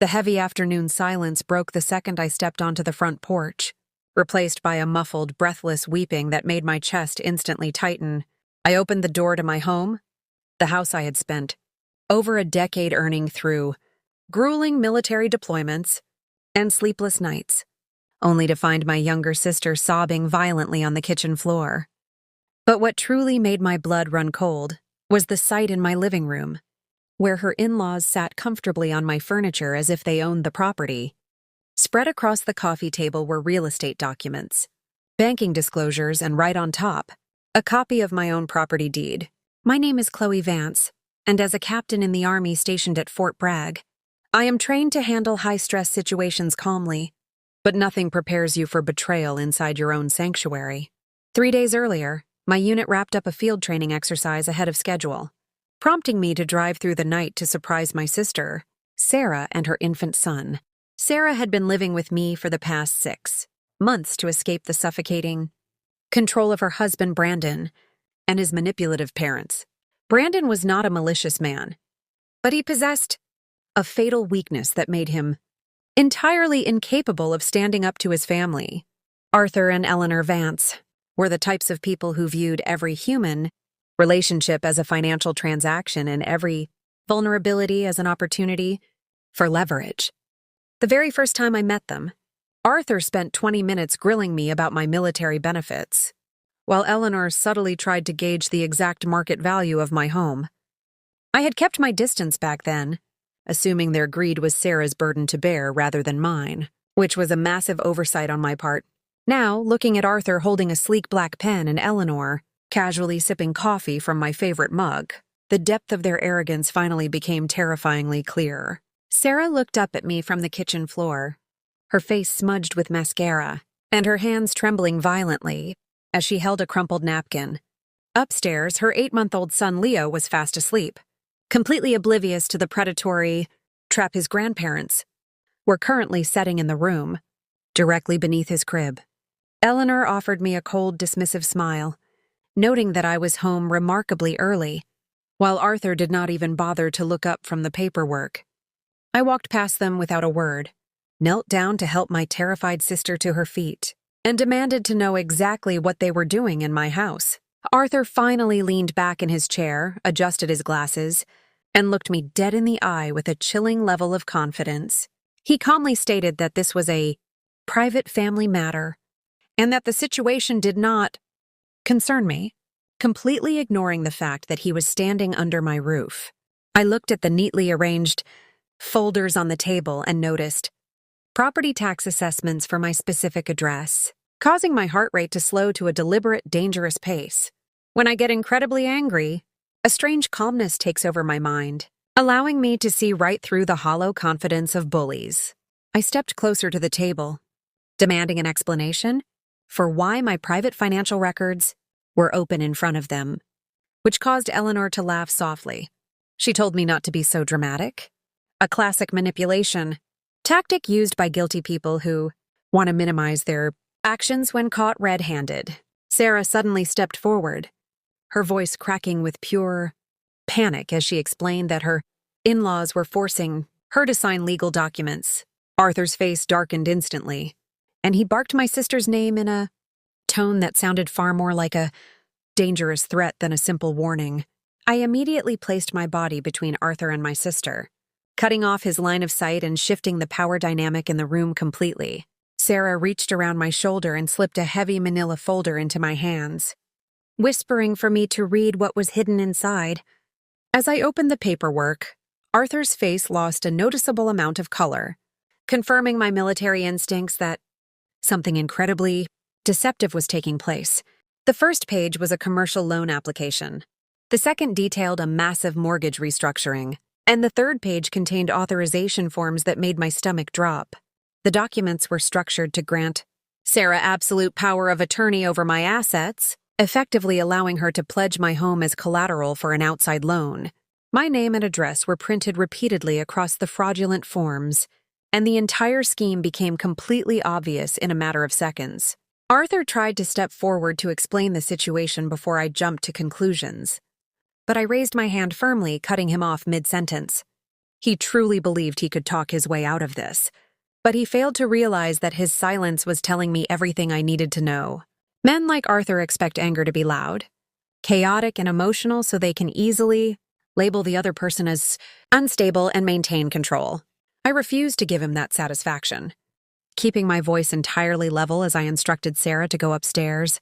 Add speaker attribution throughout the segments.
Speaker 1: The heavy afternoon silence broke the second I stepped onto the front porch, replaced by a muffled, breathless weeping that made my chest instantly tighten. I opened the door to my home, the house I had spent over a decade earning through grueling military deployments and sleepless nights, only to find my younger sister sobbing violently on the kitchen floor. But what truly made my blood run cold was the sight in my living room, where her in-laws sat comfortably on my furniture as if they owned the property. Spread across the coffee table were real estate documents, banking disclosures, and right on top, a copy of my own property deed. My name is Chloe Vance, and as a captain in the Army stationed at Fort Bragg, I am trained to handle high-stress situations calmly, but nothing prepares you for betrayal inside your own sanctuary. 3 days earlier, my unit wrapped up a field training exercise ahead of schedule, prompting me to drive through the night to surprise my sister, Sarah, and her infant son. Sarah had been living with me for the past 6 months to escape the suffocating control of her husband, Brandon, and his manipulative parents. Brandon was not a malicious man, but he possessed a fatal weakness that made him entirely incapable of standing up to his family. Arthur and Eleanor Vance were the types of people who viewed every human relationship as a financial transaction and every vulnerability as an opportunity for leverage. The very first time I met them, Arthur spent 20 minutes grilling me about my military benefits, while Eleanor subtly tried to gauge the exact market value of my home. I had kept my distance back then, assuming their greed was Sarah's burden to bear rather than mine, which was a massive oversight on my part. Now, looking at Arthur holding a sleek black pen and Eleanor casually sipping coffee from my favorite mug, the depth of their arrogance finally became terrifyingly clear. Sarah looked up at me from the kitchen floor, her face smudged with mascara, and her hands trembling violently as she held a crumpled napkin. Upstairs, her 8-month-old son Leo was fast asleep, completely oblivious to the predatory trap his grandparents were currently setting in the room, directly beneath his crib. Eleanor offered me a cold, dismissive smile, noting that I was home remarkably early, while Arthur did not even bother to look up from the paperwork. I walked past them without a word, knelt down to help my terrified sister to her feet, and demanded to know exactly what they were doing in my house. Arthur finally leaned back in his chair, adjusted his glasses, and looked me dead in the eye with a chilling level of confidence. He calmly stated that this was a private family matter, and that the situation did not concern me, completely ignoring the fact that he was standing under my roof. I looked at the neatly arranged folders on the table and noticed property tax assessments for my specific address, causing my heart rate to slow to a deliberate, dangerous pace. When I get incredibly angry, a strange calmness takes over my mind, allowing me to see right through the hollow confidence of bullies. I stepped closer to the table, demanding an explanation for why my private financial records were open in front of them, which caused Eleanor to laugh softly. She told me not to be so dramatic, a classic manipulation tactic used by guilty people who want to minimize their actions when caught red-handed. Sarah suddenly stepped forward, her voice cracking with pure panic as she explained that her in-laws were forcing her to sign legal documents. Arthur's face darkened instantly, and he barked my sister's name in a tone that sounded far more like a dangerous threat than a simple warning. I immediately placed my body between Arthur and my sister, cutting off his line of sight and shifting the power dynamic in the room completely. Sarah reached around my shoulder and slipped a heavy manila folder into my hands, whispering for me to read what was hidden inside. As I opened the paperwork, Arthur's face lost a noticeable amount of color, confirming my military instincts that something incredibly deceptive was taking place. The first page was a commercial loan application. The second detailed a massive mortgage restructuring, and the third page contained authorization forms that made my stomach drop. The documents were structured to grant Sarah absolute power of attorney over my assets, effectively allowing her to pledge my home as collateral for an outside loan. My name and address were printed repeatedly across the fraudulent forms, and the entire scheme became completely obvious in a matter of seconds. Arthur tried to step forward to explain the situation before I jumped to conclusions, but I raised my hand firmly, cutting him off mid-sentence. He truly believed he could talk his way out of this, but he failed to realize that his silence was telling me everything I needed to know. Men like Arthur expect anger to be loud, chaotic and emotional so they can easily label the other person as unstable and maintain control. I refused to give him that satisfaction, keeping my voice entirely level as I instructed Sarah to go upstairs.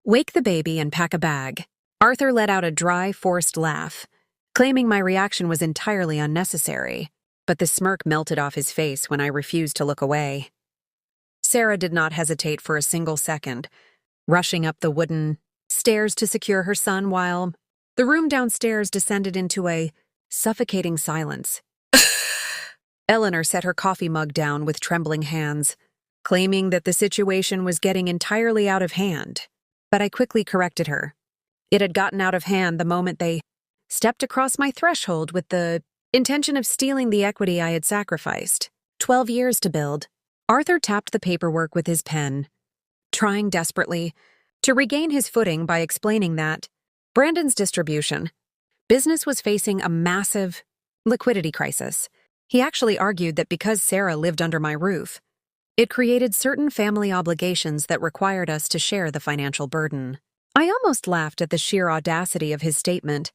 Speaker 1: Wake the baby and pack a bag. Arthur let out a dry, forced laugh, claiming my reaction was entirely unnecessary, but the smirk melted off his face when I refused to look away. Sarah did not hesitate for a single second, rushing up the wooden stairs to secure her son while the room downstairs descended into a suffocating silence. Eleanor set her coffee mug down with trembling hands, claiming that the situation was getting entirely out of hand, but I quickly corrected her. It had gotten out of hand the moment they stepped across my threshold with the intention of stealing the equity I had sacrificed. 12 years to build. Arthur tapped the paperwork with his pen, trying desperately to regain his footing by explaining that Brandon's distribution business was facing a massive liquidity crisis. He actually argued that because Sarah lived under my roof, it created certain family obligations that required us to share the financial burden. I almost laughed at the sheer audacity of his statement,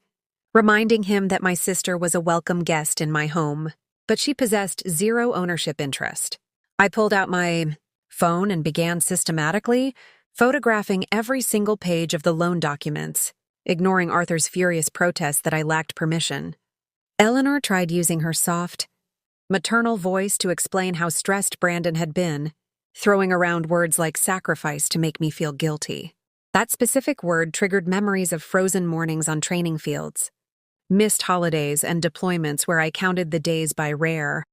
Speaker 1: reminding him that my sister was a welcome guest in my home, but she possessed zero ownership interest. I pulled out my phone and began systematically photographing every single page of the loan documents, ignoring Arthur's furious protest that I lacked permission. Eleanor tried using her soft, maternal voice to explain how stressed Brandon had been, throwing around words like sacrifice to make me feel guilty. That specific word triggered memories of frozen mornings on training fields, missed holidays and deployments where I counted the days by rare,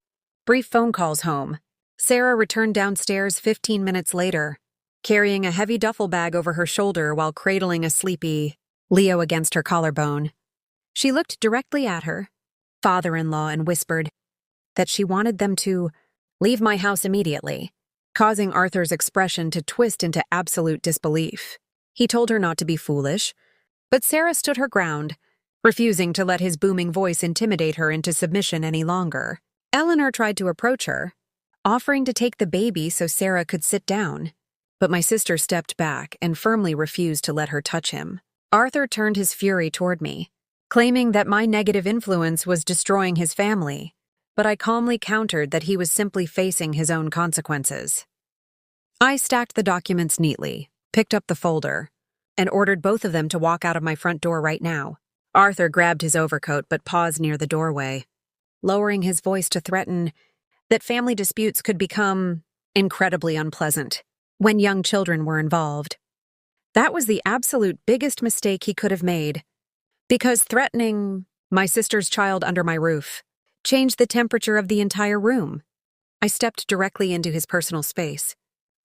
Speaker 1: brief phone calls home. Sarah returned downstairs 15 minutes later, carrying a heavy duffel bag over her shoulder while cradling a sleepy Leo against her collarbone. She looked directly at her father-in-law and whispered that she wanted them to leave my house immediately, causing Arthur's expression to twist into absolute disbelief. He told her not to be foolish, but Sarah stood her ground, refusing to let his booming voice intimidate her into submission any longer. Eleanor tried to approach her, offering to take the baby so Sarah could sit down, but my sister stepped back and firmly refused to let her touch him. Arthur turned his fury toward me, claiming that my negative influence was destroying his family, but I calmly countered that he was simply facing his own consequences. I stacked the documents neatly, picked up the folder, and ordered both of them to walk out of my front door right now. Arthur grabbed his overcoat but paused near the doorway, lowering his voice to threaten that family disputes could become incredibly unpleasant when young children were involved. That was the absolute biggest mistake he could have made, because threatening my sister's child under my roof changed the temperature of the entire room. I stepped directly into his personal space,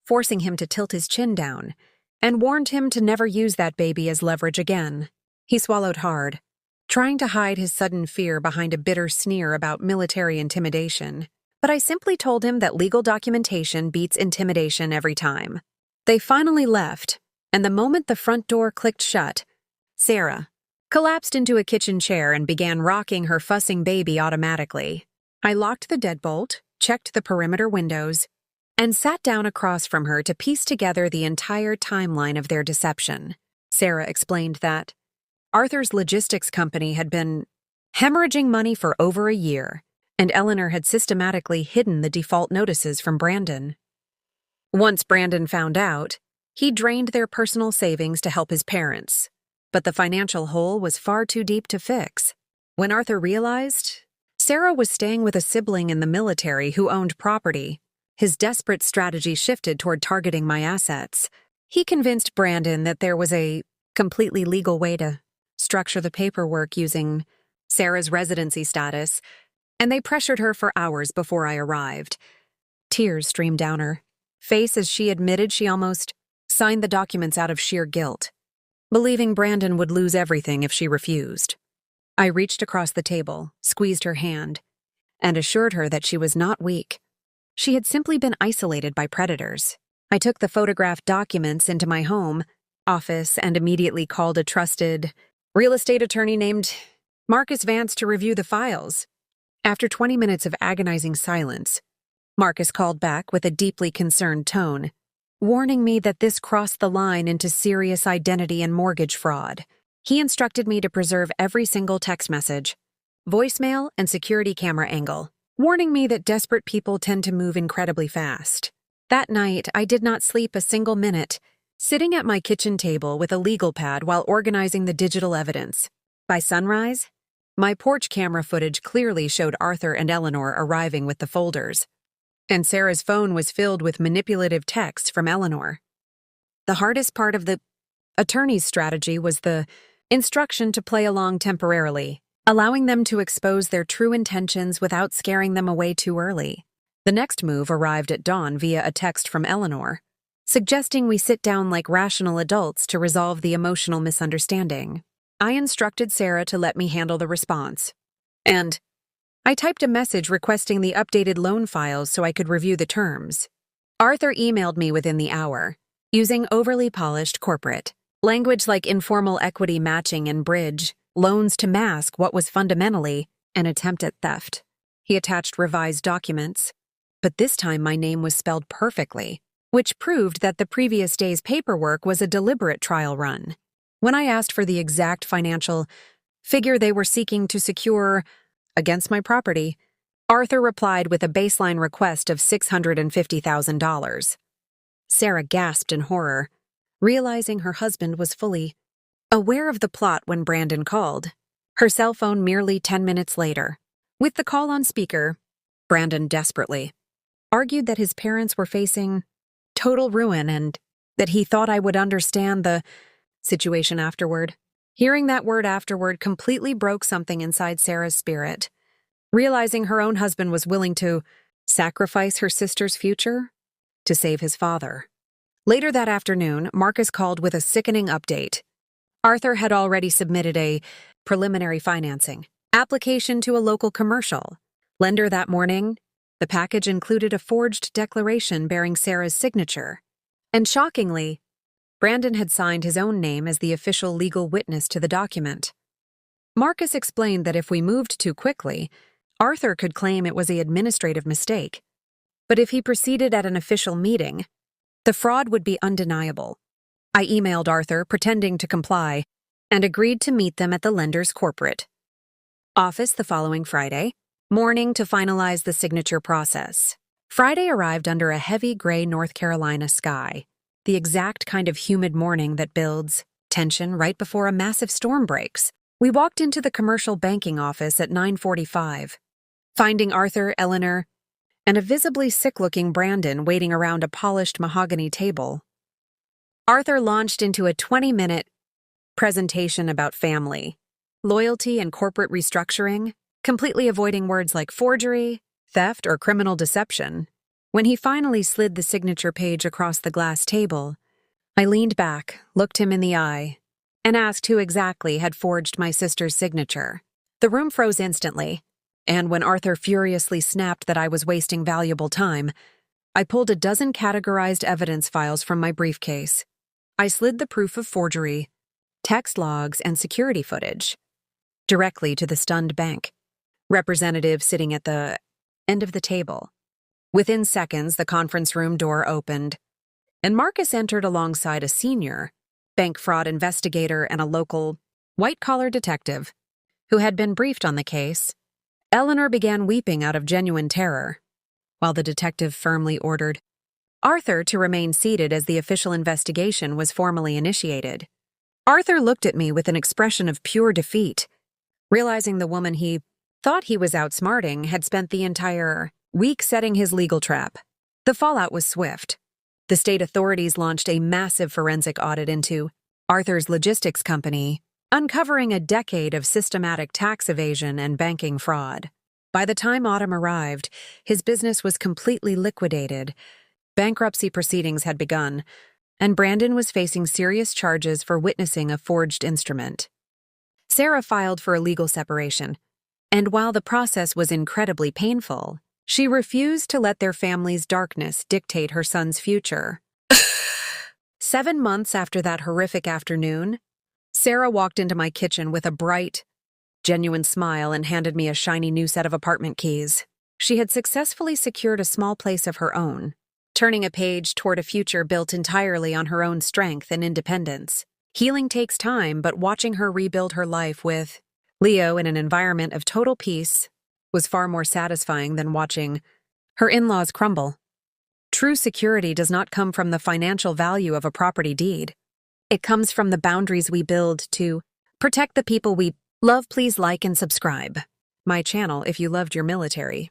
Speaker 1: forcing him to tilt his chin down, and warned him to never use that baby as leverage again. He swallowed hard, trying to hide his sudden fear behind a bitter sneer about military intimidation, but I simply told him that legal documentation beats intimidation every time. They finally left, and the moment the front door clicked shut, Sarah collapsed into a kitchen chair and began rocking her fussing baby automatically. I locked the deadbolt, checked the perimeter windows, and sat down across from her to piece together the entire timeline of their deception. Sarah explained that Arthur's logistics company had been hemorrhaging money for over a year, and Eleanor had systematically hidden the default notices from Brandon. Once Brandon found out, he drained their personal savings to help his parents, but the financial hole was far too deep to fix. When Arthur realized Sarah was staying with a sibling in the military who owned property, his desperate strategy shifted toward targeting my assets. He convinced Brandon that there was a completely legal way to structure the paperwork using Sarah's residency status, and they pressured her for hours before I arrived. Tears streamed down her face as she admitted she almost signed the documents out of sheer guilt, believing Brandon would lose everything if she refused. I reached across the table, squeezed her hand, and assured her that she was not weak. She had simply been isolated by predators. I took the photographed documents into my home office and immediately called a trusted real estate attorney named Marcus Vance to review the files. After 20 minutes of agonizing silence, Marcus called back with a deeply concerned tone, warning me that this crossed the line into serious identity and mortgage fraud. He instructed me to preserve every single text message, voicemail, and security camera angle, warning me that desperate people tend to move incredibly fast. That night, I did not sleep a single minute, sitting at my kitchen table with a legal pad while organizing the digital evidence. By sunrise, my porch camera footage clearly showed Arthur and Eleanor arriving with the folders, and Sarah's phone was filled with manipulative texts from Eleanor. The hardest part of the attorney's strategy was the instruction to play along temporarily, allowing them to expose their true intentions without scaring them away too early. The next move arrived at dawn via a text from Eleanor, suggesting we sit down like rational adults to resolve the emotional misunderstanding. I instructed Sarah to let me handle the response, and I typed a message requesting the updated loan files so I could review the terms. Arthur emailed me within the hour, using overly polished corporate language like informal equity matching and bridge loans to mask what was fundamentally an attempt at theft. He attached revised documents, but this time my name was spelled perfectly, which proved that the previous day's paperwork was a deliberate trial run. When I asked for the exact financial figure they were seeking to secure against my property, Arthur replied with a baseline request of $650,000. Sarah gasped in horror, realizing her husband was fully aware of the plot when Brandon called, her cell phone merely 10 minutes later. With the call on speaker, Brandon desperately argued that his parents were facing total ruin and that he thought I would understand the situation afterward. Hearing that word afterward completely broke something inside Sarah's spirit. Realizing her own husband was willing to sacrifice her sister's future to save his father. Later that afternoon, Marcus called with a sickening update. Arthur had already submitted a preliminary financing application to a local commercial lender that morning. The package included a forged declaration bearing Sarah's signature. And shockingly, Brandon had signed his own name as the official legal witness to the document. Marcus explained that if we moved too quickly, Arthur could claim it was an administrative mistake. But if he proceeded at an official meeting, the fraud would be undeniable. I emailed Arthur, pretending to comply, and agreed to meet them at the lender's corporate office the following Friday morning to finalize the signature process. Friday arrived under a heavy gray North Carolina sky, the exact kind of humid morning that builds tension right before a massive storm breaks. We walked into the commercial banking office at 9:45, finding Arthur, Eleanor, and a visibly sick-looking Brandon waiting around a polished mahogany table. Arthur launched into a 20-minute presentation about family, loyalty, and corporate restructuring, completely avoiding words like forgery, theft, or criminal deception. When he finally slid the signature page across the glass table, I leaned back, looked him in the eye, and asked who exactly had forged my sister's signature. The room froze instantly, and when Arthur furiously snapped that I was wasting valuable time, I pulled a dozen categorized evidence files from my briefcase. I slid the proof of forgery, text logs, and security footage directly to the stunned bank representative sitting at the end of the table. Within seconds, the conference room door opened, and Marcus entered alongside a senior bank fraud investigator and a local white-collar detective who had been briefed on the case. Eleanor began weeping out of genuine terror, while the detective firmly ordered Arthur to remain seated as the official investigation was formally initiated. Arthur looked at me with an expression of pure defeat, realizing the woman he thought he was outsmarting had spent the entire week setting his legal trap. The fallout was swift. The state authorities launched a massive forensic audit into Arthur's logistics company, uncovering a decade of systematic tax evasion and banking fraud. By the time autumn arrived, his business was completely liquidated. Bankruptcy proceedings had begun, and Brandon was facing serious charges for witnessing a forged instrument. Sarah filed for a legal separation, and while the process was incredibly painful, she refused to let their family's darkness dictate her son's future. 7 months after that horrific afternoon, Sarah walked into my kitchen with a bright, genuine smile and handed me a shiny new set of apartment keys. She had successfully secured a small place of her own, turning a page toward a future built entirely on her own strength and independence. Healing takes time, but watching her rebuild her life with Leo in an environment of total peace was far more satisfying than watching her in-laws crumble. True security does not come from the financial value of a property deed. It comes from the boundaries we build to protect the people we love. Please like and subscribe my channel if you loved your military.